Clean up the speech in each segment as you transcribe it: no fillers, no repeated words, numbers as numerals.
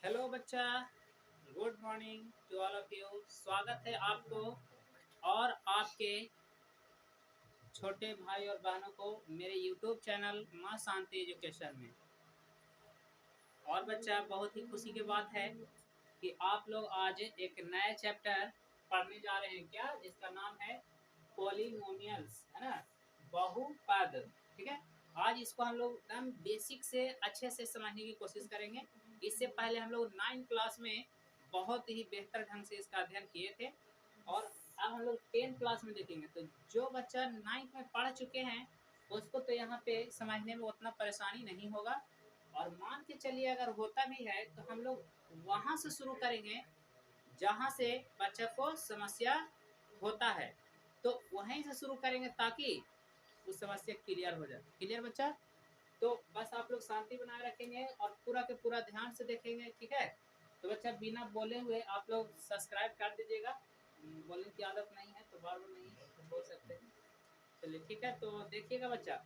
Hello बच्चा। Good morning to all of you. स्वागत है आपको और आपके छोटे भाई और बहनों को मेरे यूट्यूब चैनल माँ शांति एजुकेशन में। और बच्चा, बहुत ही खुशी की बात है कि आप लोग आज एक नया चैप्टर पढ़ने जा रहे हैं क्या, जिसका नाम है पॉलिनोमियल्स, है ना, बहुपद। ठीक है, आज इसको हम लोग एकदम बेसिक से अच्छे से समझने की कोशिश करेंगे। इससे पहले हम लोग 9th क्लास में बहुत ही बेहतर ढंग से इसका अध्ययन किए थे और अब हम लोग 10th क्लास में देखेंगे। तो जो बच्चा 9th में पढ़ चुके हैं उसको तो यहाँ पे समझने में उतना परेशानी नहीं होगा, और मान के चलिए अगर होता भी है तो हम लोग वहाँ से शुरू करेंगे जहाँ से बच्चे को समस्या होता है, तो वहीं से शुरू करेंगे ताकि उस समस्या क्लियर हो जाए। क्लियर बच्चा? तो बस आप लोग शांति बनाए रखेंगे और पूरा के पूरा ध्यान से देखेंगे, ठीक है? तो बच्चा, बिना बोले हुए आप लोग सब्सक्राइब कर दीजिएगा। बोलने की आदत नहीं है तो बार बार नहीं तो बोल सकते हैं। चलिए ठीक है, तो देखिएगा बच्चा,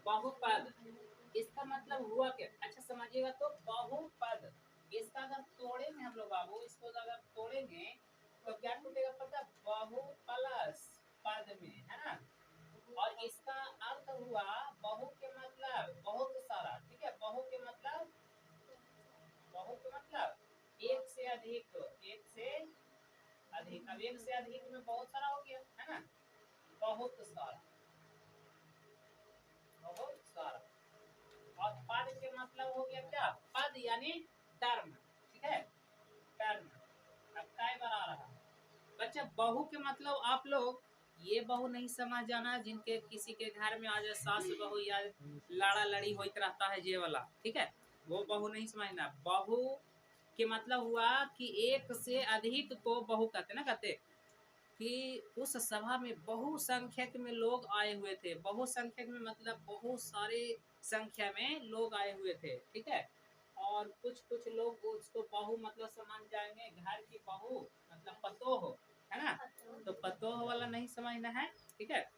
बहुपद इसका मतलब हुआ क्या? अच्छा समझिएगा, तो बहुपद इसका अगर तोड़ेंगे हम लोग बाबू, इसको अगर तोड़ेंगे तो क्या टूटेगा पता है? बहु प्लस पद में, है ना। और इसका अर्थ हुआ बहु के मतलब बहुत सारा, ठीक है। बहु के मतलब एक से अधिक, एक से अधिक। अब एक से अधिक में बहुत सारा हो गया, है ना, बहुत सारा, बहुत सारा। और पद के मतलब हो गया क्या? पद यानी टर्म, ठीक है, टर्म। अब काय बना रहा बच्चा, बहू के मतलब आप लोग ये बहू नहीं समझ जाना जिनके किसी के घर में आज सास बहू या लड़ा लड़ी होते रहता है, ये वाला, ठीक है, वो बहू नहीं समझना। बहू के मतलब हुआ कि एक से अधिक को बहू कहते ना, कहते कि उस सभा में बहुसंख्यक में लोग आए हुए थे। बहुसंख्यक में मतलब बहुत सारे संख्या में लोग आए हुए थे, ठीक है। और कुछ कुछ लोग उसको बहू मतलब समझ जाएंगे, घर की बहू मतलब पतोह, है ना। तो पतोह वाला नहीं समझना है, ठीक है।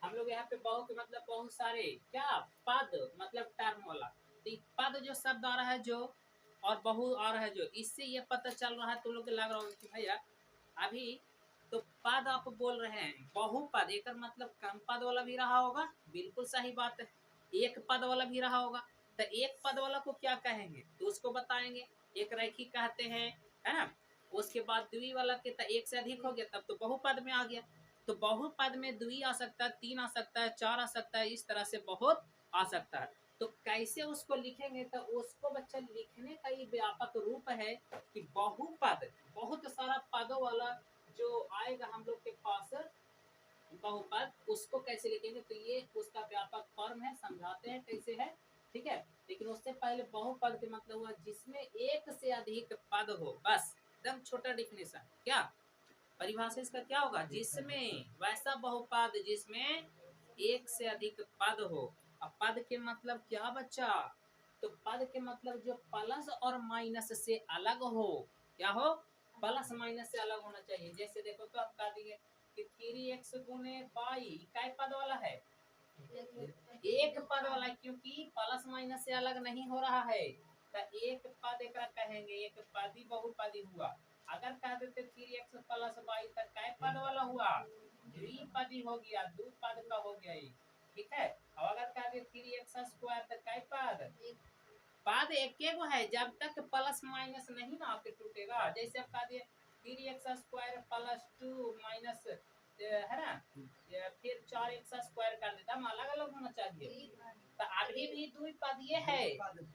हम लोग यहाँ पे बहू के मतलब बहुत सारे, क्या पद मतलब टर्म वाला। तो पद जो शब्द आ रहा है जो, और बहु आ रहा है जो, इससे ये पता चल रहा है तुम लोग को लग रहा होगा कि भैया अभी तो पद आप बोल रहे हैं, बहुपद एक मतलब कम पद वाला भी रहा होगा, बिल्कुल सही बात है। एक पद वाला भी रहा होगा, तो एक पद वाला को क्या कहेंगे तो उसको बताएंगे, एक रैखिक कहते हैं, है ना। उसके बाद द्वि वाला के तो एक से अधिक हो गया, तब तो बहुपद में आ गया। तो बहुपद में द्वि आ सकता है, तीन आ सकता है, चार आ सकता है, इस तरह से बहुत आ सकता है। तो कैसे उसको लिखेंगे? तो उसको बच्चा लिखने का ही व्यापक रूप है कि बहुपद, बहुत सारा पदों वाला जो आएगा हम लोग के पास बहुपद, उसको कैसे लिखेंगे? तो ये उसका व्यापक फॉर्म है, समझाते हैं कैसे है, ठीक है। लेकिन उससे पहले बहुपद के मतलब हुआ जिसमें एक से अधिक पद हो, बस एकदम छोटा डिफिनेशन। क्या परिभाषा इसका क्या होगा? जिसमें, वैसा बहुपद जिसमें एक से अधिक पद हो। अब पद के मतलब क्या बच्चा? तो पद के मतलब जो प्लस और माइनस से अलग हो। क्या हो? प्लस माइनस से अलग होना चाहिए। जैसे देखो तो आप कह दिए कि 3x गुने बाई काय पद वाला है? एक पद वाला, क्योंकि प्लस माइनस से अलग नहीं हो रहा है। तो एक पद एक कहेंगे, एक पदी बहुपदी हुआ। अगर कह देते 3x प्लस बाई तक काय पद वाला हुआ? द्विपदी हो गया, दो पद का हो गया ये, ठीक है। और अगर कह दे 3x स्क्वायर तक काय पद? पद एक गो है, जब तक प्लस माइनस नहीं ना आपके टूटेगा। जैसे आप कह दिए 3x स्क्वायर प्लस 2 माइनस, है ना, फिर 4x स्क्वायर कर देता, हम अलग अलग होना चाहिए। तो अभी भी दो पद ये है,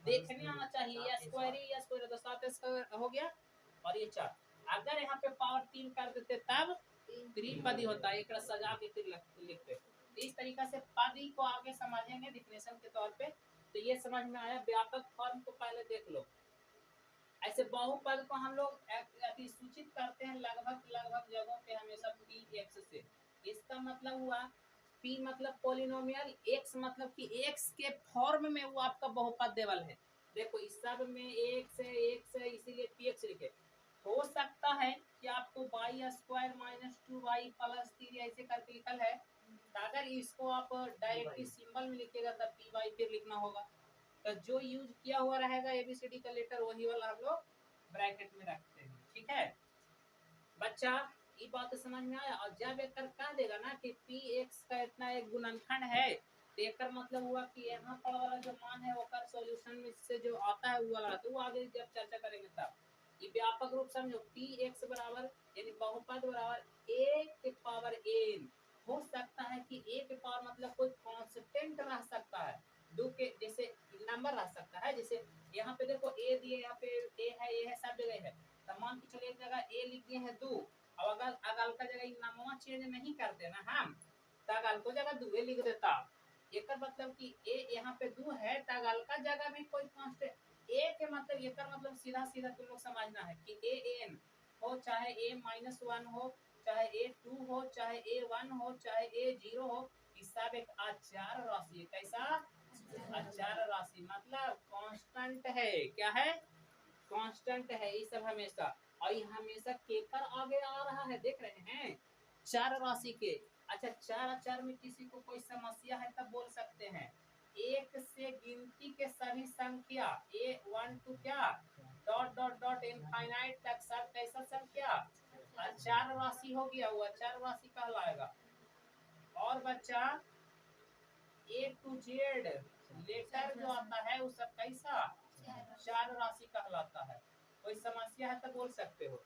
देखने आना चाहिए, या स्क्वायर या स्क्वायर, तो 7 स्क्वायर हो गया और ये 4। अगर यहाँ पे पावर 3 कर देते तब त्रिपदी होता है, एक सजा के फिर लिखते। इस तरीका से पदी को आगे समझेंगे डिफिनेशन के तौर पे। तो ये समझ में आया, व्यापक फॉर्म को पहले देख लो। ऐसे बहुपद को हम लोग सूचित करते हैं लगभग लगभग जगहों पे हमेशा पी एक्स से। इसका मतलब हुआ पी मतलब पोलिनोमियल, एक्स मतलब कि एक्स के फॉर्म में वो आपका बहुपद देवल है। देखो इस सब में एक से इसीलिए पी एक्स लिखे। हो सकता है कि आपको Y square minus 2y plus 3 ऐसे करके लिखल है, तो अगर इसको आप डायरेक्टली सिंबल में लिखेगा तब पी वाई फिर लिखना होगा। तो जो यूज किया हुआ रहेगा ABCD का लेटर वही वाला हम लोग ब्रैकेट में रखते हैं। ठीक है बच्चा, ये बात तो समझ में आया। और जब एक क्या देगा ना कि px का इतना एक गुणनखंड है, तो एक मतलब हुआ कि यहाँ पर वाला जो मान है वो सॉल्यूशन में से जो आता है वो वाला, तो वो आगे जब चर्चा करेंगे तब। ये व्यापक रूप समझो, px बराबर यानी बहुपद बराबर a के पावर n। हो सकता है कि a के पावर मतलब कोई कांस्टेंट रह सकता है, दो के जैसे नंबर रह सकता है। जैसे यहाँ पे देखो a दिए, यहाँ पे a है सब जगह है, तो मान के चलो एक जगह a लिख दिए हैं 2। अब अगर अगल का जगह नामवा चेंज नहीं करते ना हम, तो अगल को जगह 2 लिख देता। एक मतलब कि a यहाँ पे 2 है, तो अगल का जगह भी कोई कांस्टेंट a के मतलब एक मतलब सीधा सीधा तुम लोग समझना है कि a n हो चाहे a-1 हो, चाहे a2 हो, चाहे a1 हो, चाहे a0 हो, इस सब एक अचार राशि है। कैसा अचार राशि मतलब कांस्टेंट है। क्या है कांस्टेंट है ये सब हमेशा। और ये हमेशा केकर आगे आ रहा है देख रहे हैं, चार राशि के। अच्छा चार अचार में किसी को कोई समस्या है तब बोल सकते हैं। एक से गिनती के सभी संख्या A1 to क्या डॉट डॉट डॉट इनफाइनाइट तक सब कैसा संख्या अचार राशि हो गया, वो अचार राशि कहलाएगा। और बच्चा A to Z लेटर जो आता है वो सब कैसा चार राशि कहलाता है। कोई समस्या है तो बोल सकते हो।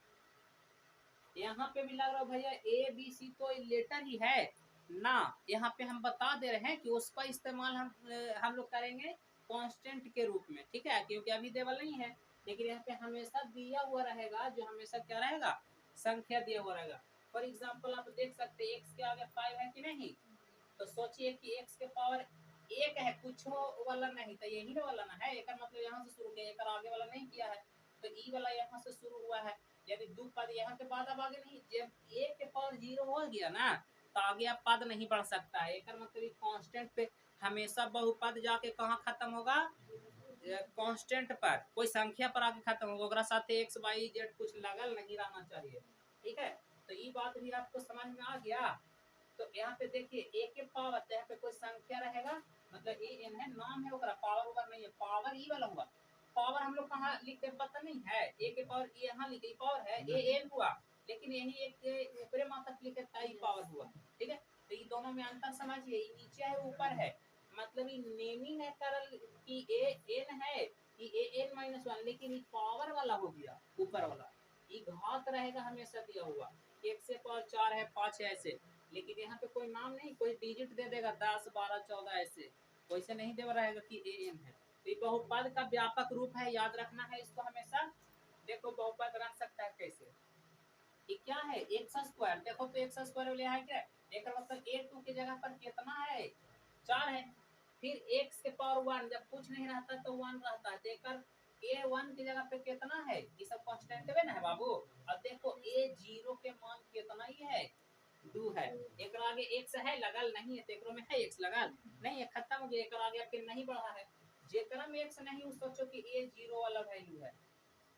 यहाँ पे भी लग रहा है भैया ABC तो लेटर ही है ना, यहाँ पे हम बता दे रहे हैं कि उसका इस्तेमाल हम लोग करेंगे कांस्टेंट के रूप में। ठीक है क्योंकि अभी देवल नहीं है, लेकिन यहाँ पे हमेशा दिया हुआ रहेगा, जो हमेशा क्या रहेगा संख्या दिया हुआ रहेगा। फॉर एग्जाम्पल आप देख सकते हैं x के आगे 5 है कि नहीं, तो सोचिए कि x के पावर 1 है, कुछ वाला नहीं, तो यही वाला ना है। एक मतलब यहाँ से शुरू किया, एक आगे वाला नहीं किया है, तो ई वाला यहाँ से शुरू हुआ है। यदि दो पद यहाँ के बाद अब आगे नहीं, जब a के पावर 0 हो गया ना तो आगे अब पद नहीं बढ़ सकता है। एक मतलब कांस्टेंट पे हमेशा बहुपद जाके कहाँ खत्म होगा कांस्टेंट पर, कोई संख्या पर आके खत्म होगा, ओकरा साथे x y z कुछ लगल नहीं रहना चाहिए। ठीक है तो ये बात भी आपको समझ में आ गया। तो यहाँ पे देखिए a के पावर, यहाँ पे कोई संख्या रहेगा मतलब a n है, नाम है ओकरा, पावर ओवर नहीं है, पावर ई वाला हुआ। पावर हम लोग कहाँ लिखते पता नहीं है, a के पावर यहाँ लिखे पावर है a n हुआ, लेकिन यही एक ऊपरे माथा लिखे ताई पावर हुआ। ठीक है तो ये दोनों में अंतर समझिए, ये नीचे है ऊपर है, मतलब ये नेमिंग है करल कि a n है कि a n -1, लेकिन ये पावर वाला हो गया ऊपर वाला, ये घात रहेगा हमेशा दिया हुआ। 1 से पावर 4 है 5 है ऐसे, लेकिन यहाँ पे कोई नाम नहीं, कोई डिजिट दे देगा 10 12 14 ऐसे, वैसे नहीं दे रहेगा कि an है। तो बहुपद का व्यापक रूप है, याद रखना है इसको हमेशा। देखो बहुपद रख सकता है कैसे, ये क्या है एक्स स्क्वायर, देखो तो एक्स स्क्वायर ले है क्या, एक मतलब a2 की जगह पर कितना है 4 है, फिर x के पावर 1 जब कुछ नहीं रहता तो 1 रहता है, देकर a1 की जगह पे कितना है, ये सब कांस्टेंट है ना है बाबू। अब देखो a0 के मान कितना ही है 2 है, एक आगे x है लगल नहीं है, तेकरो में है x लगल नहीं है, खत्म हो गया, एक आगे आपके नहीं बढ़ा है, जेकरा में x नहीं उस सोचो कि a0 वाला वैल्यू है,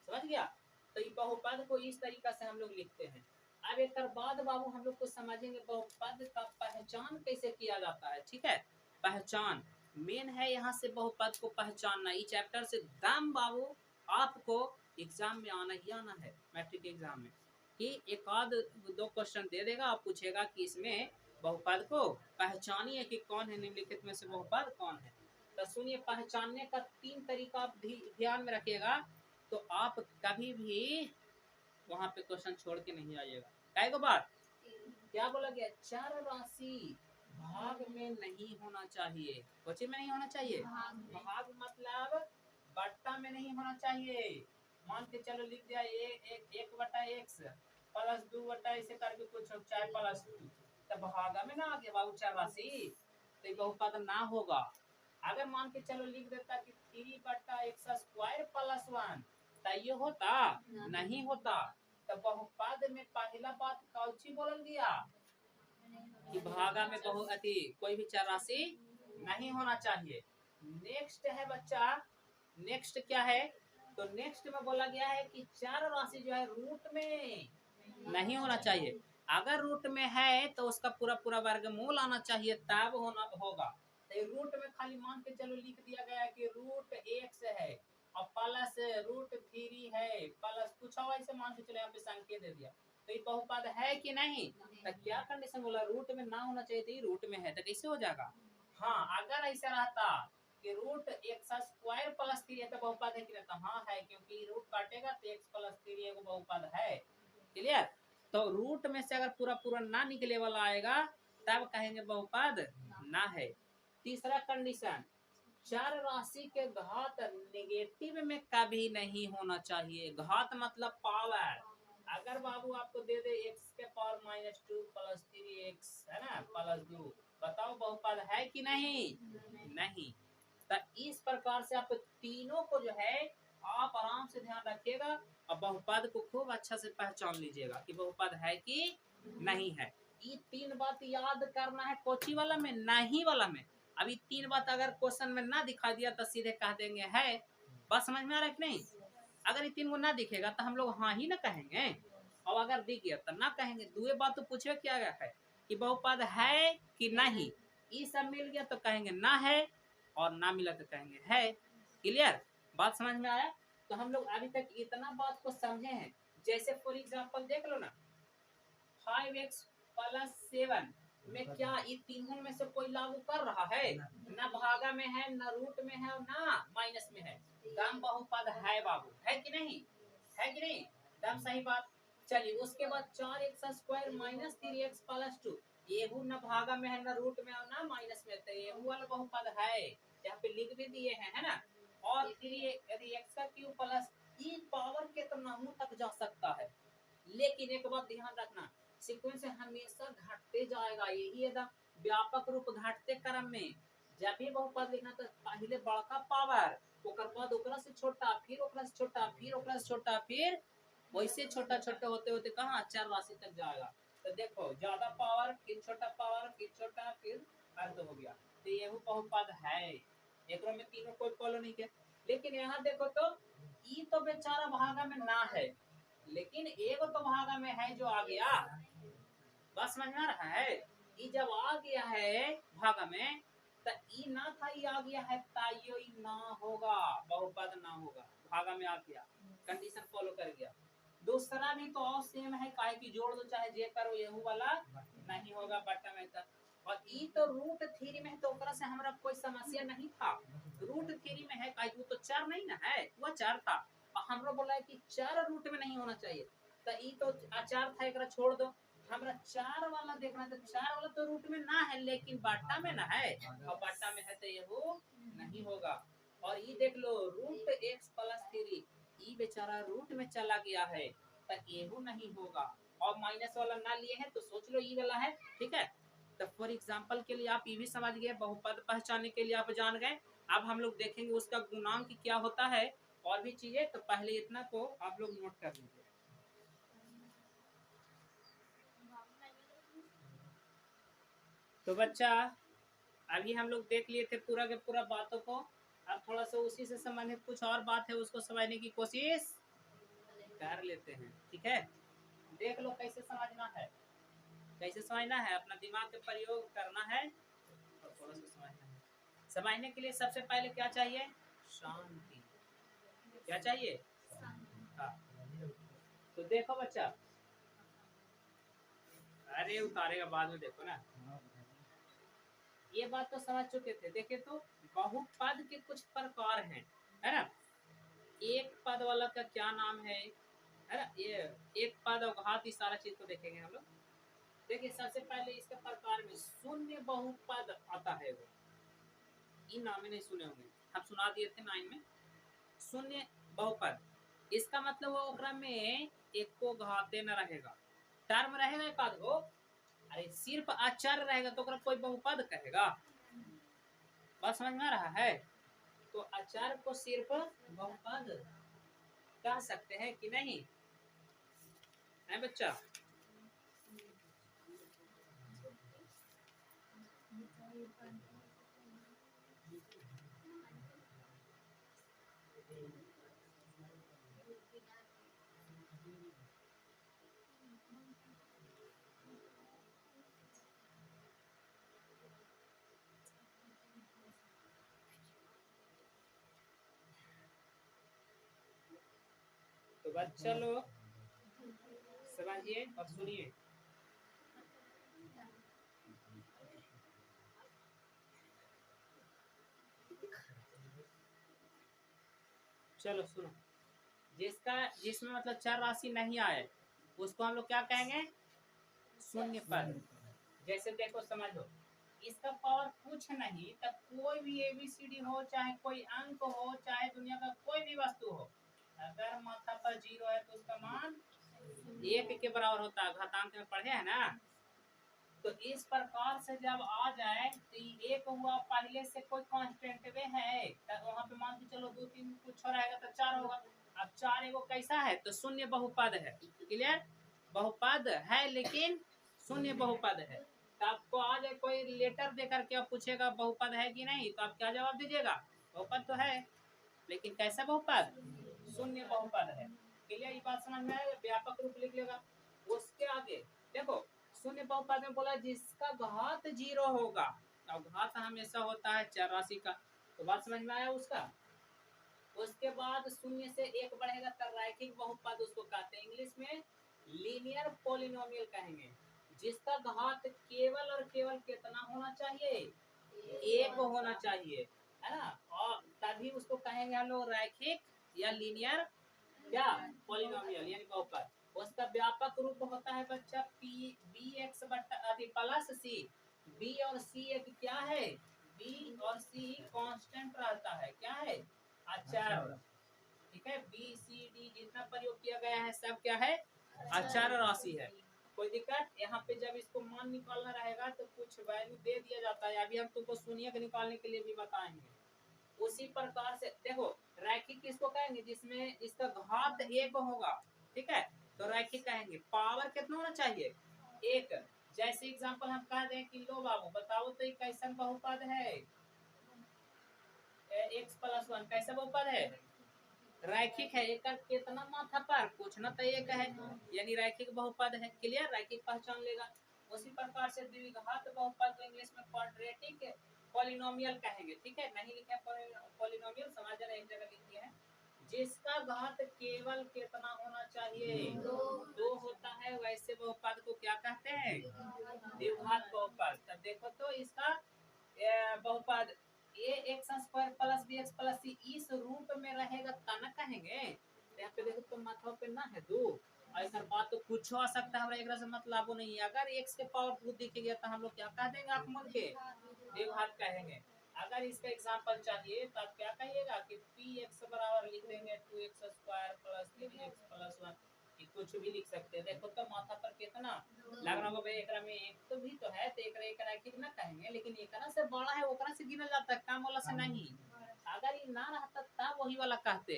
समझ गया। तो ये बहुपद को इस तरीका से हम लोग लिखते हैं। अब एक बाद बाबू हम लोग को समझेंगे बहुपद का पहचान कैसे किया जाता है। ठीक है पहचान मेन है यहाँ से बहुपद को पहचानना, इस चैप्टर से दम बाबू आपको एग्जाम में आना ही आना है, मैट्रिक एग्जाम में, कि एक आध 2 क्वेश्चन दे देगा, आप पूछेगा कि इसमें बहुपद को पहचानिए कि कौन है निम्नलिखित में से बहुपद कौन है। तो सुनिए पहचानने का 3 तरीका आप ध्यान में रखिएगा, तो आप कभी भी वहां पे क्वेश्चन छोड़ के नहीं आइएगा। काय को बात क्या बोला गया, चर राशि भाग में नहीं होना चाहिए, कोची में नहीं होना चाहिए, भाग मतलब बट्टा में नहीं होना चाहिए। मान के चलो लिख दिया एक बटा एक्स प्लस 2 बटा ऐसे करके कुछ चाहे प्लस 2, तब भागा में ना आ गया बाबू चर राशि, तो ये बहुपद ना होगा। अगर मान के चलो लिख देता कि 3 बटा एक्स स्क्वायर प्लस 1, तो ये होता नहीं होता। तो बहुपद में पहला बात कौची बोलल गया कि भागा में बहु अति कोई भी चर राशि नहीं होना चाहिए। नेक्स्ट है बच्चा, नेक्स्ट क्या है, तो नेक्स्ट में बोला गया है कि चर राशि जो है रूट में नहीं होना चाहिए। अगर रूट में है तो उसका पूरा पूरा वर्गमूल आना चाहिए तब होना होगा। तो रूट में खाली मान के चलो लिख दिया गया है कि रूट एक्स है और प्लस रूट 3 है प्लस कुछ और ऐसे मान के चलो यहाँ पे संख्या दे दिया, तो ये बहुपद है कि नहीं? तो क्या कंडीशन बोला, रूट में ना होना चाहिए, तो रूट में है, तो कैसे हो जाएगा? हाँ, अगर ऐसा रहता कि रूट एक्स स्क्वायर प्लस 3 है तो बहुपद है कि नहीं? तो हाँ है, क्योंकि रूट काटेगा तो एक्स प्लस 3 एगो बहुपद है। क्लियर? तो रूट में से अगर पूरा पूरा ना निकले वाला आएगा तब कहेंगे बहुपद ना है। तीसरा कंडीशन, चर राशि के घात नेगेटिव में कभी नहीं होना चाहिए। घात मतलब पावर। अगर बाबू आपको दे दे x के पावर -2 प्लस 3x है ना प्लस 2, बताओ बहुपद है कि नहीं? नहीं। तो इस प्रकार से आप तीनों को जो है आप आराम से ध्यान रखिएगा और बहुपद को खूब अच्छा से पहचान लीजिएगा कि बहुपद है कि नहीं है। ये 3 बात याद करना है कोची वाला में, नहीं वाला में। अभी 3 बात अगर क्वेश्चन में ना दिखा दिया तो सीधे कह देंगे है। बात समझ में आ रहा है कि नहीं? अगर ये 3 को ना दिखेगा तो हम लोग हाँ ही ना कहेंगे, और अगर दिख गया तो ना कहेंगे। दुए बात तो पूछे क्या गया है कि बहुपद है कि नहीं, ये सब मिल गया तो कहेंगे ना है, और ना मिला तो कहेंगे है। क्लियर? बात समझ में आया? तो हम लोग अभी तक इतना बात को समझे हैं। जैसे फॉर एग्जांपल देख लो ना, 5x प्लस 7 में क्या ये तीनों में से कोई लागू कर रहा है? ना भागा में है, ना रूट में है, और ना माइनस में है। दम बहुपद है बाबू, है कि नहीं? है कि नहीं? दम सही बात। चलिए उसके बाद 4x square minus 3x plus 2, येहू ना भागा में है, ना रूट में है, ना माइनस में, तो येहू वाला बहुपद है। यहाँ पे लिख भी दिए हैं, है ना? और फिर ये यदि x का क्यूब प्लस ई पावर कितना तक जा सकता है। लेकिन एक बात ध्यान रखना, सीक्वेंस हमेशा घटते जाएगा, यही एकदम व्यापक रूप घटते क्रम में। जब भी बहुपद लिखना तो पहले बड़का पावर, ओकर बाद ओकरा से छोटा, फिर ओकरा से छोटा, फिर ओकरा से छोटा, फिर वैसे छोटा छोटा होते होते कहाँ चर राशि तक जाएगा। तो देखो ज्यादा पावर, फिर छोटा पावर, फिर छोटा, फिर अर्ध हो गया। तो ये बहुपद है, एक में तीनों कोई फॉलो नहीं किया। लेकिन यहाँ देखो तो ई तो बेचारा भागा में ना है, लेकिन एक तो भागा में है जो आ गया। बस समझ में आ रहा है? ये जब आ गया है भागा में तो ई ना था, ये आ गया है ताइयो ई ना होगा, बहुपद ना होगा, भागा में आ गया, कंडीशन फॉलो कर गया। दूसरा भी तो और सेम है, काहे की जोड़ दो चाहे जे करो, यहू वाला नहीं होगा बट्टा में तक। और ई तो रूट 3 में है तो ओकरा से हमरा कोई समस्या नहीं था। रूट 3 में है काहे वो तो चर नहीं ना है, वो चर था। और हमरो बोला है कि चर रूट में नहीं होना चाहिए, तो ई तो अचार था, एकरा छोड़ दो। हमरा चार वाला देखना, तो चार वाला तो रूट में ना है लेकिन बाटा में ना है, और बाटा में है तो ये वो नहीं होगा। और ये देख लो रूट एक्स प्लस 3, ये बेचारा रूट में चला गया है तो ये नहीं होगा। और माइनस वाला ना लिए हैं तो सोच लो ये वाला है। ठीक है, तो फॉर एग्जाम्पल के लिए आप ये भी समझ गए, बहुपद पहचानने के लिए आप जान गए। अब हम लोग देखेंगे उसका गुणांक क्या होता है और भी चीजें, तो पहले इतना को आप लोग नोट कर लीजिए। तो बच्चा अभी हम लोग देख लिए थे पूरा के पूरा बातों को, अब थोड़ा सा उसी से संबंधित कुछ और बात है उसको समझने की कोशिश कर लेते हैं। ठीक है, देख लो कैसे समझना है, कैसे समझना है, अपना दिमाग का प्रयोग करना है और थोड़ा सा समझना है। समझने के लिए सबसे पहले क्या चाहिए? शांति। क्या चाहिए? हाँ। तो देखो बच्चा, अरे उतारेगा बाद में, देखो ना, ये बात तो समझ चुके थे। देखे तो बहुपद के कुछ प्रकार हैं, है ना? एक पद वाला का क्या नाम है ना? ये एक पद और घात, इस सारा चीज को देखेंगे हम लोग। देखिए सबसे पहले इसके प्रकार में शून्य बहुपद आता है। वो इन नाम नहीं सुने होंगे, हम सुना दिए थे 9 में। शून्य बहुपद, इसका मतलब वो ओकरा में एको घाते न रहेगा, टर्म रहेगा एक आध गो। अरे सिर्फ अचर रहेगा तो ओकरा कोई बहुपद कहेगा? बात समझ में आ रहा है? तो अचर को सिर्फ बहुपद कह सकते हैं कि नहीं है बच्चा? तो बच्चा लोग समझिए और सुनिए। चलो सुनो, जिसमें मतलब चार राशि नहीं आए उसको हम लोग क्या कहेंगे? शून्य पद। जैसे देखो समझो, इसका पावर कुछ नहीं, तब कोई भी एबीसीडी हो, चाहे कोई अंक हो, चाहे दुनिया का कोई भी वस्तु हो, अगर माथा पर जीरो है तो उसका मान एक के बराबर होता है। घातांक में पढ़े है ना। तो इस प्रकार से जब आ जाए तो एक हुआ, पहले से कोई कांस्टेंट में है तो वहां पे मान के चलो 2 3 कुछ रहेगा तो 4 होगा। अब 4 एगो कैसा है? तो शून्य बहुपद है। क्लियर? बहुपद है लेकिन शून्य बहुपद है। तो आपको आज कोई लेटर देकर के आप पूछेगा बहुपद है कि नहीं, तो आप क्या जवाब दीजिएगा? बहुपद तो है, लेकिन कैसा बहुपद? शून्य बहुपद है। क्लियर? ये बात समझ में आएगा? व्यापक रूप लिख लेगा। उसके आगे देखो, शून्य बहुपद में बोला जिसका घात जीरो होगा। अब घात हमेशा होता है चर राशि का, तो बात समझ में आया उसका। उसके बाद शून्य से एक बढ़ेगा तो रैखिक बहुपद उसको कहते हैं, इंग्लिश में लीनियर पॉलिनोमियल कहेंगे। जिसका घात केवल और केवल कितना होना चाहिए? एक होना चाहिए, है ना। और तभी उसको कहेंगे हम लोग रैखिक या लीनियर क्या पॉलिनोमियल यानी बहुपद। उसका व्यापक रूप होता है बच्चा पी बी एक्स बटा अभी प्लस सी। बी और सी एक क्या है? बी और सी कांस्टेंट रहता है। क्या है? अचर। ठीक है, बी सी डी जितना प्रयोग किया गया है सब क्या है? अचर राशि है। कोई दिक्कत? यहाँ पे जब इसको मान निकालना रहेगा तो कुछ वैल्यू दे दिया जाता है, अभी हम तुमको शून्य निकालने के लिए भी बताएंगे। उसी प्रकार से देखो, रैखिक किसको कहेंगे? जिसमें इसका घात एक होगा। ठीक है, तो रैखिक कहेंगे। पावर कितना होना चाहिए? एक। जैसे एग्जांपल हम कह दें कि लो बाबू बताओ तो ये कैसा बहुपद है? एक्स प्लस वन कैसा बहुपद है? रैखिक है। एक कितना माथा पर? कुछ ना तो एक है, यानी रैखिक बहुपद है। क्लियर? रैखिक पहचान लेगा। उसी प्रकार से द्विघात बहुपद को इंग्लिश में क्वाड्रेटिक पॉलिनोमियल कहेंगे। ठीक है, नहीं लिखे पॉलिनोमियल, समझ रहे, एक जगह लिखी है। जिसका घात केवल कितना होना चाहिए? दो होता है, वैसे बहुपद को क्या कहते हैं? द्विघात बहुपद। तब देखो तो इसका बहुपद a x square plus b x plus c इस रूप में रहेगा तब न कहेंगे। यहाँ पे देखो तो माथा पे ना है दो, ऐसा बात तो कुछ हो सकता है, एक से मतलब नहीं है। अगर एक्स के पावर टू दिखेगा तो हम लोग क्या कह देंगे? आंख मूंद के द्विघात कहेंगे। अगर इसका एग्जांपल चाहिए तो आप क्या कहिएगा कि पी एक्स बराबर लिख देंगे 2x square plus 3x plus 1। कुछ भी लिख सकते हैं। देखो तो माथा पर कितना लग रहा होगा भाई, एकरा में एक तो भी तो है, तो एकरा एकरा एक ना कहेंगे, लेकिन एकरा से बड़ा है ओकरा से गिनल जाता है, काम वाला से नहीं। अगर ये ना रहता तब वही वाला कहते।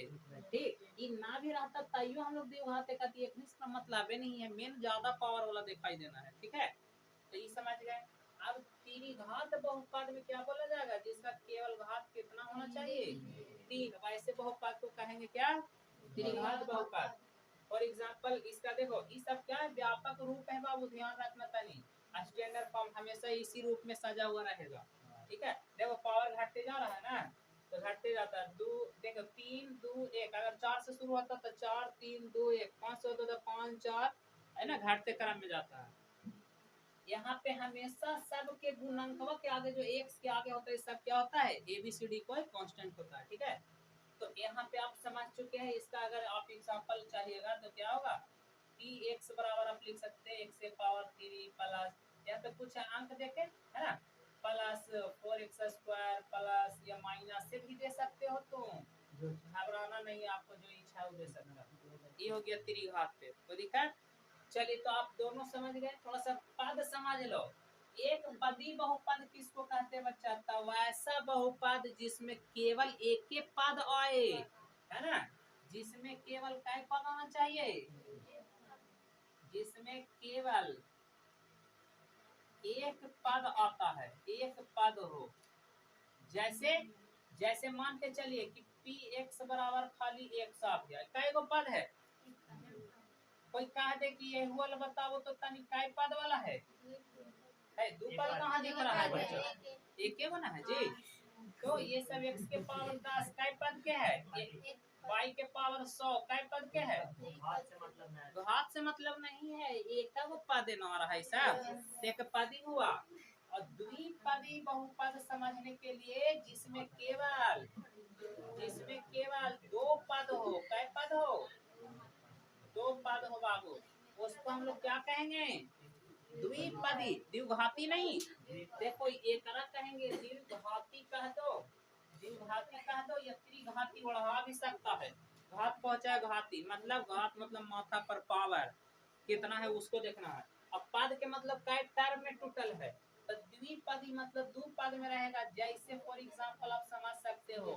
ठीक, ये ना भी रहता तैयो हम लोग द्विघात कहते, एक इसका मतलब है नहीं है, मेन ज्यादा पावर वाला दिखाई देना है। ठीक है, तो ये समझ गए। अब त्रिघात बहुपद में क्या बोला जाएगा? जिसका केवल घात कितना होना चाहिए? 3। वैसे बहुपद को कहेंगे क्या? त्रिघात बहुपद। फॉर एग्जांपल इसका देखो, ये सब क्या है? व्यापक रूप है बाबू, ध्यान रखना तनी। स्टैंडर्ड फॉर्म हमेशा इसी रूप में सजा हुआ रहेगा। ठीक है, देखो पावर घटते जा रहा है ना, तो घटते जाता है। दो देखो 3 2 1, अगर 4 से शुरू होता तो 4 3 2 1, 5 से होता तो 5 4, है ना, घटते क्रम में जाता है। यहाँ पे हमेशा सब के गुणनखवा के आगे जो एक्स के आगे होता है सब क्या होता है? एबीसीडी कोई कांस्टेंट होता है। ठीक है, तो यहाँ पे आप समझ चुके हैं। इसका अगर आप एग्जांपल चाहिएगा तो क्या होगा? पी एक्स बराबर आप लिख सकते हैं एक्स के पावर 3 प्लस, यहाँ पे कुछ अंक देखे है ना, प्लस 4x स्क्वायर प्लस या माइनस से भी दे सकते हो, तो घबराना नहीं, आपको जो इच्छा है वो दे सकता। ये हो गया त्रिघात पे, तो दिक्कत। चलिए, तो आप दोनों समझ गए। थोड़ा सा पद समझ लो। एक पदी बहुपद किसको कहते हैं बच्चा? तो वैसा बहुपद जिसमें केवल एक ही पद आए, है ना। जिसमें केवल क्या पद आना चाहिए? जिसमें केवल एक पद आता है, एक पद हो। जैसे जैसे मान के चलिए कि पी एक्स बराबर खाली एक आ गया, कई गो पद है? कोई कह दे कि ये हुआ बताओ तो तनी काय पद वाला है? दो पद कहाँ दिख रहा है बच्चा? एक ही बना है जी। तो ये सब x के पावर 10 काय पद के है? y के पावर 100 कै पद के है? घात से मतलब नहीं है, एक वो पद न रहा है सब एक पदी हुआ। और द्विपदी बहुपद समझने के लिए जिसमें केवल दो पद हो, कै पद हो? दो पद हो बाबू, उसको हम लोग क्या कहेंगे? द्विपदी, द्विघाती नहीं। देखो एक कहेंगे द्विघाती कह दो, द्विघाती कह दो या त्रिघाती बढ़ा भी सकता है। घात पहुंचा घाती, मतलब घात मतलब माथा पर पावर कितना है उसको देखना है। अब पद के मतलब कई टर्म में टोटल है, तो द्विपदी मतलब दो पद में रहेगा। जैसे फॉर एग्जांपल आप समझ सकते हो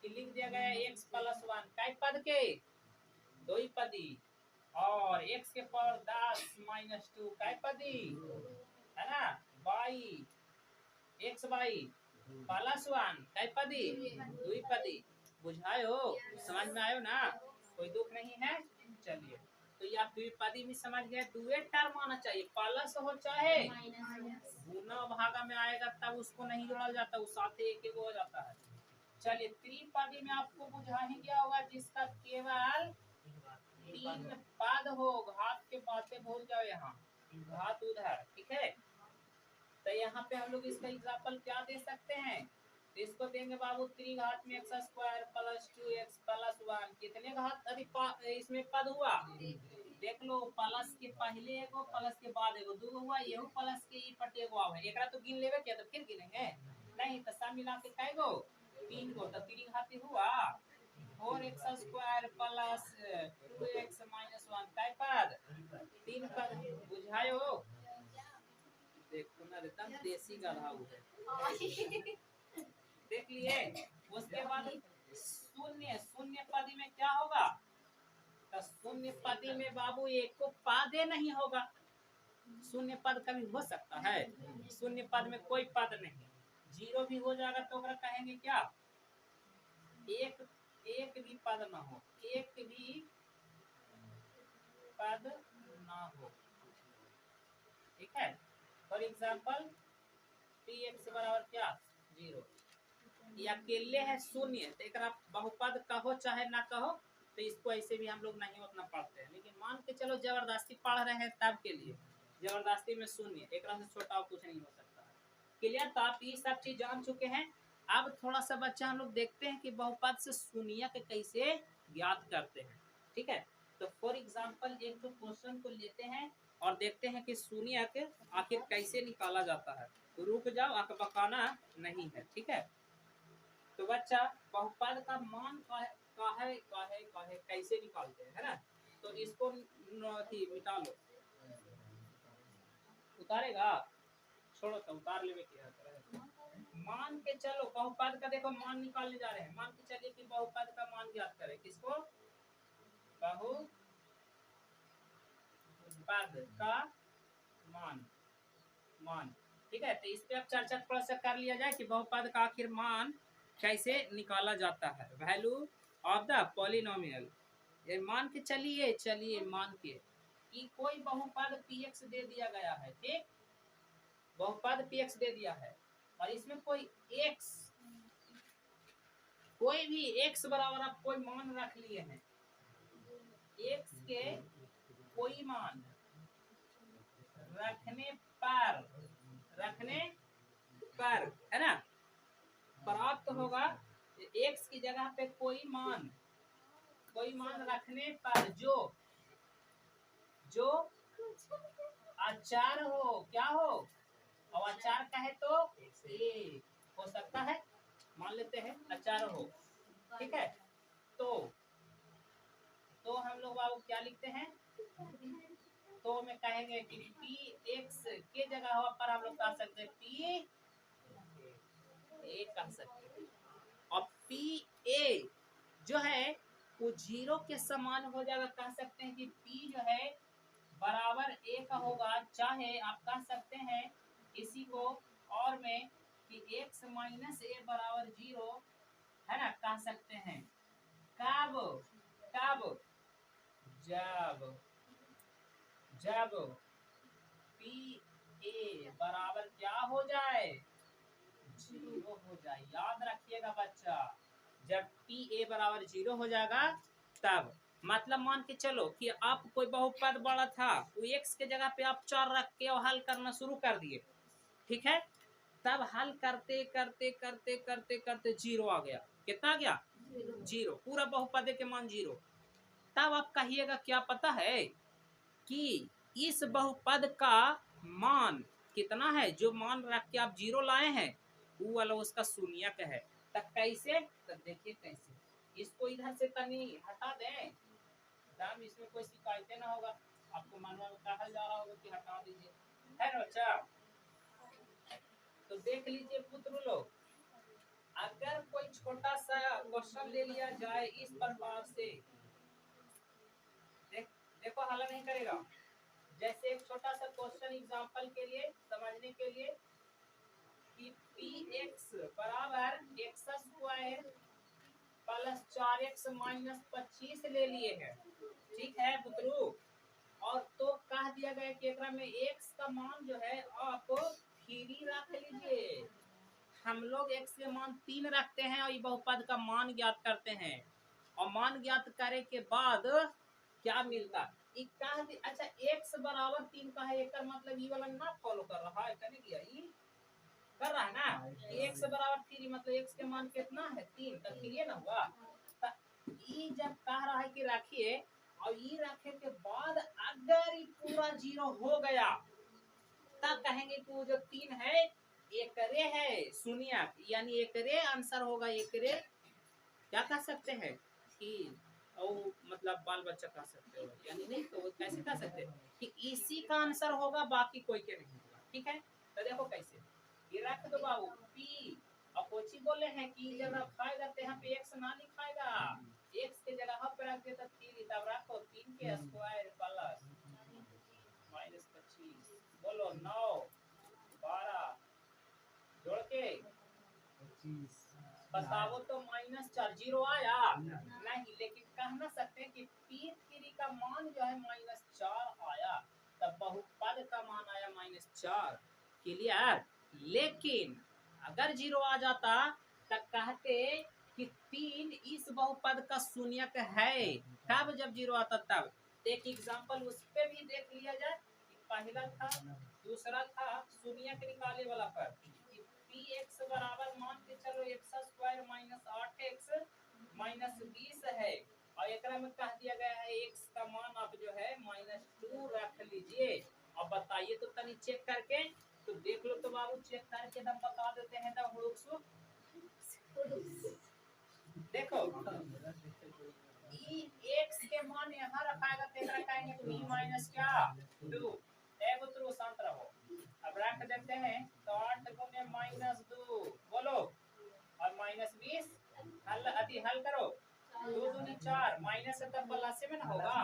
कि लिख दिया गया x + 1 कई पद के? द्विपदी। और x के पावर 10 - 2 कै पदी है ना? y xy + 1 कै पदी? द्विपदी। बुझायो, समझ में आयो ना? कोई दुख नहीं है। चलिए, तो ये आप द्विपदी में समझ गए। दुए टर्म आना चाहिए, प्लस हो चाहे गुना भागा में आएगा तब उसको नहीं जोड़ा जाता, उस साथ एक हो जाता है। चलिए, त्रिपदी में आपको बुझा ही गया होगा जिसका केवल 3 पद हो। घात के बातें भूल जाओ, यहाँ घात उधर, ठीक है। तो यहाँ पे हम लोग इसका एग्जाम्पल क्या दे सकते हैं? तो इसको देंगे बाबू त्रिघात में x² + 2x + 1 कितने घात अधिक इसमें पद हुआ? देख लो, प्लस के पहले एगो, प्लस के बाद एगो, दो हुआ। ये प्लस के ई पटे एगो आवे, एकरा तो गिन लेवे क्या, तो फिर गिनेंगे नहीं। तो सब मिला के कै गो? 3 गो। तो त्रिघाती हुआ 4x² + 2x - 1 कै पद? 3 पद। बुझायो? देखो ना, एकदम देसी गधा है। देख लिए। उसके बाद शून्य पदी में क्या होगा? तो शून्य पदी में बाबू एक को पदे नहीं होगा। शून्य पद कभी हो सकता है? शून्य पद में कोई पद नहीं। जीरो भी हो जाएगा तो कहेंगे क्या? एक भी पद ना हो, एक भी पद ना हो, ठीक है। फॉर एग्जाम्पल px बराबर क्या? 0। या अकेले है शून्य, तो एक बहुपद कहो चाहे ना कहो, तो इसको ऐसे भी हम लोग नहीं उतना पढ़ते हैं। लेकिन मान के चलो जबरदस्ती पढ़ रहे हैं तब के लिए, जबरदस्ती में शून्य, एक से छोटा कुछ नहीं हो सकता है। क्लियर? तो आप ये सब चीज जान चुके हैं। अब थोड़ा सा बच्चा हम लोग देखते हैं कि बहुपद से शून्य के कैसे ज्ञात करते हैं, ठीक है। तो फॉर एग्जाम्पल एक तो क्वेश्चन को लेते हैं और देखते हैं कि शून्य आखिर कैसे निकाला जाता है। तो रुक जाओ, अकबकाना नहीं है, ठीक है। तो बच्चा बहुपद का मान काहे कैसे निकालते हैं, है ना? तो इसको मिटा लो, उतारेगा, छोड़ो तो उतार ले। मान के चलो बहुपद का देखो मान निकालने जा रहे हैं। मान के चलिए कि बहुपद का मान ज्ञात करें। किसको? बहुपद का मान, ठीक है। तो इस पे अब चर्चा थोड़ा सा कर लिया जाए कि बहुपद का आखिर मान कैसे निकाला जाता है। Value of the polynomial. ये मान के चलिए मान के कि कोई बहुपद px दे दिया गया है, ठीक। बहुपद px दे दिया है और इसमें कोई x, कोई भी x बराबर आप कोई मान रख लिए हैं। x के कोई मान रखने पर है ना, प्राप्त होगा x की जगह पे कोई मान रखने पर जो अचार हो, क्या हो? और अचार कहे तो a हो सकता है, मान लेते हैं अचार हो, ठीक है। तो हम लोग बाबू क्या लिखते हैं? तो में कहेंगे कि px के जगह पर हम लोग कह सकते हैं p a कह सकते हैं। और pa जो है वो 0 के समान हो जाएगा। कह सकते हैं कि p जो है बराबर a का होगा। चाहे आप कह सकते हैं इसी को और में कि x - a बराबर 0 है ना, कह सकते हैं। कब? जब pa बराबर क्या हो जाए? 0 हो जाए। याद रखिएगा बच्चा, जब पी ए बराबर 0 हो जाएगा। तब मतलब मान के चलो कि आप कोई बहुपद बड़ा था, वो x के जगह पे आप 4 रख के और हल करना शुरू कर दिए, ठीक है। तब हल करते करते करते करते करते 0 आ गया। कितना आ गया? 0। पूरा बहुपद के मान 0। तब आप कहिएगा क्या पता है कि इस बहुपद का मान कितना है? जो मान रख के आप 0 लाए हैं वो वाला उसका शून्यक है। तब कैसे? तब देखिए कैसे, इसको इधर से तनी हटा दें, दाम इसमें कोई शिकायत ना होगा। आपको मानवा में कहा जा रहा होगा कि हटा दीजिए, है ना बच्चा? तो देख लीजिए पुत्र लोग, अगर कोई छोटा सा क्वेश्चन ले लिया जाए इस प्रकार से, देखो हल नहीं करेगा। जैसे एक छोटा सा क्वेश्चन एग्जांपल के लिए समझने के लिए कि px बराबर x square plus 4x minus 25 ले लिए हैं, ठीक है पुत्रु। और तो कह दिया गया कि एकरा में x का मान जो है आप 3 रख लीजिए। हम लोग x के मान 3 रखते हैं और ये बहुपद का मान ज्ञात करते हैं, और मान ज्ञात करे के बाद क्या मिलता? अच्छा x बराबर 3 का है, एक मतलब ये वाला ना फॉलो कर रहा है, करने किया ये कर रहा है ना। x बराबर 3 मतलब x के मान कितना है? 3। तब फिर ये ना हुआ। ये जब कह रहा है कि रखिए, और ये रखे के बाद अगर ये पूरा 0 हो गया तब कहेंगे कि वो जो 3 है एकरे है शून्य, यानी एकरे आंसर होगा। एकरे क्या कह सकते हैं कि और मतलब बाल बच्चा कह सकते हो, यानी नहीं तो कैसे कह सकते कि इसी का आंसर होगा, बाकी कोई के नहीं होगा, ठीक है। तो देखो कैसे ये रख दो बाबू पी, और कोची बोले हैं कि जब रखाएगा तो यहाँ पे x ना लिखाएगा, x के जगह पे रख देता 3, तब रखो 3 के स्क्वायर प्लस माइनस 25, बोलो 9 12 जोड़ के 25, बताओ तो -4 0 आया नहीं, लेकिन कह ना सकते कि p3 का मान जो है -4 आया, तब बहुपद का मान आया -4। क्लियर? लेकिन अगर 0 आ जाता तब कहते कि 3 इस बहुपद का शून्यक है। तब जब 0 आता तब एक एग्जांपल उस पे भी देख लिया जाए। पहला था, दूसरा था शून्यक निकाले वाला पर px बराबर मान के चलो x square minus 8x minus 20 है, और एकरा में कह दिया गया है x का मान आप जो है -2 रख लीजिए। अब बताइए तो तनी चेक करके तो देख लो तो बाबू, चेक करके हम बता देते हैं ना हुड़ुक्सु। देखो x के मान यहाँ रखाएगा तो एकरा कहेंगे p माइनस क्या 2। एगो तो शांत रहो, अब रख देते हैं तो 8 गुने -2 बोलो, और -20 हल करो, 2 दूनी 4 माइनस है तब प्लस में ना होगा,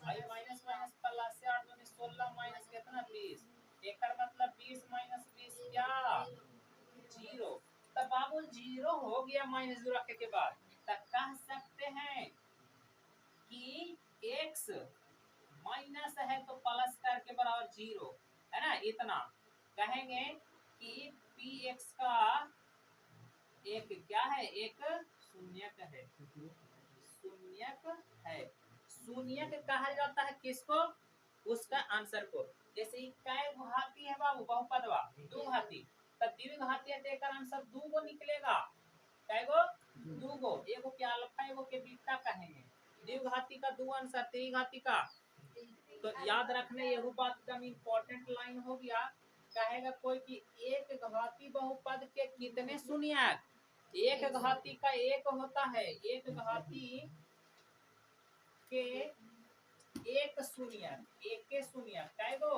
आई माइनस माइनस प्लस से 8 दूनी 16 माइनस कितना 20, एकर मतलब 20 माइनस 20 क्या 0। तब बाबू 0 हो गया -2 रखने के बाद, तब कह सकते हैं कि x माइनस है तो प्लस करके बराबर 0 है ना। इतना कहेंगे कि px का एक क्या है? एक शून्यक है, शून्यक है। शून्यक कहा जाता है किसको? उसका आंसर को। जैसे कै घाती है बाबू बहुपदवा 2 घाती, तब द्विघाती है तो एक आंसर 2 गो निकलेगा। कै गो? 2 गो। एगो के अल्फा एगो के बीटा कहेंगे। द्विघाती का 2 आंसर, त्रिघाती का तो याद रखने एगो बात एकदम इम्पोर्टेंट लाइन हो गया। कहेगा कोई कि एक घाती बहुपद के कितने शून्यक? एक घाती का एक होता है, एक घाती के एक शून्यक, एक शून्यक कै गो?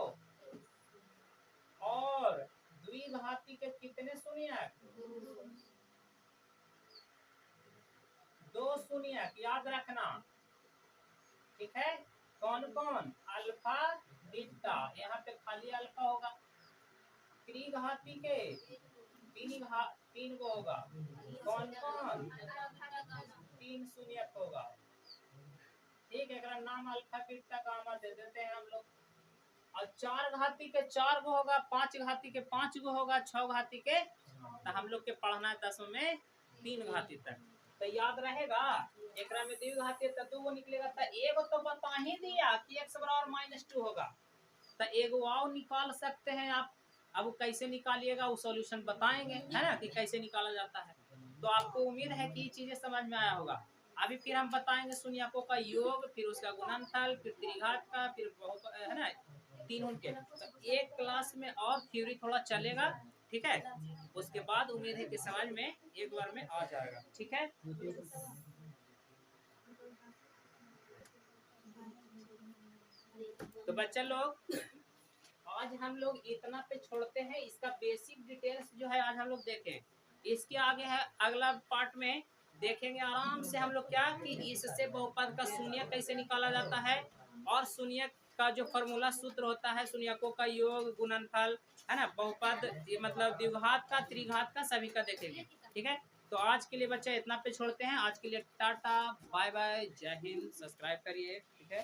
और द्विघाती के कितने शून्यक? 2 शून्यक, याद रखना, ठीक है। कौन कौन? अल्फा बीटा, यहाँ पे खाली अल्फा होगा। त्रिघाती के 3 गो होगा। कौन कौन? 3 शून्यक होगा, ठीक है। नाम अल्फा बीटा गामा दे देते हैं हम लोग। और 4 घाती के 4 गो होगा, 5 घाती के 5 गो होगा, 6 घाती के तो हम लोग के पढ़ना है 10 में 3 घाती तक। तो याद रहेगा एकरा में द्विघाती तो 2 निकलेगा, तो एगो तो बता ही दिया कि x बराबर -2 होगा, तो एगो और निकाल सकते हैं आप। अब वो कैसे निकालिएगा वो सॉल्यूशन बताएंगे, है ना, कि कैसे निकाला जाता है। तो आपको उम्मीद है कि ये चीजें समझ में आया होगा। अभी फिर हम बताएंगे शून्यकों का योग, फिर उसका गुणनफल, फिर त्रिघात का, फिर है ना, तीनों के। तो एक क्लास में और थ्योरी थोड़ा चलेगा, ठीक है। उसके बाद उम्मीद है कि समझ में एक बार में आ जाएगा, ठीक है। तो बच्चा लोग आज हम लोग इतना पे छोड़ते हैं। इसका बेसिक डिटेल्स जो है आज हम लोग देखें, इसके आगे है अगला पार्ट में देखेंगे आराम से हम लोग क्या कि इससे बहुपद का शून्य कैसे निकाला जाता है, और शून्य का जो फॉर्मूला सूत्र होता है, शून्यकों का योग, गुणनफल, है ना, बहुपद, ये मतलब द्विघात का, त्रिघात का, सभी का देखेंगे, ठीक है। तो आज के लिए बच्चा इतना पे छोड़ते हैं। आज के लिए टाटा बाय बाय, जय हिंद, सब्सक्राइब करिए, ठीक है।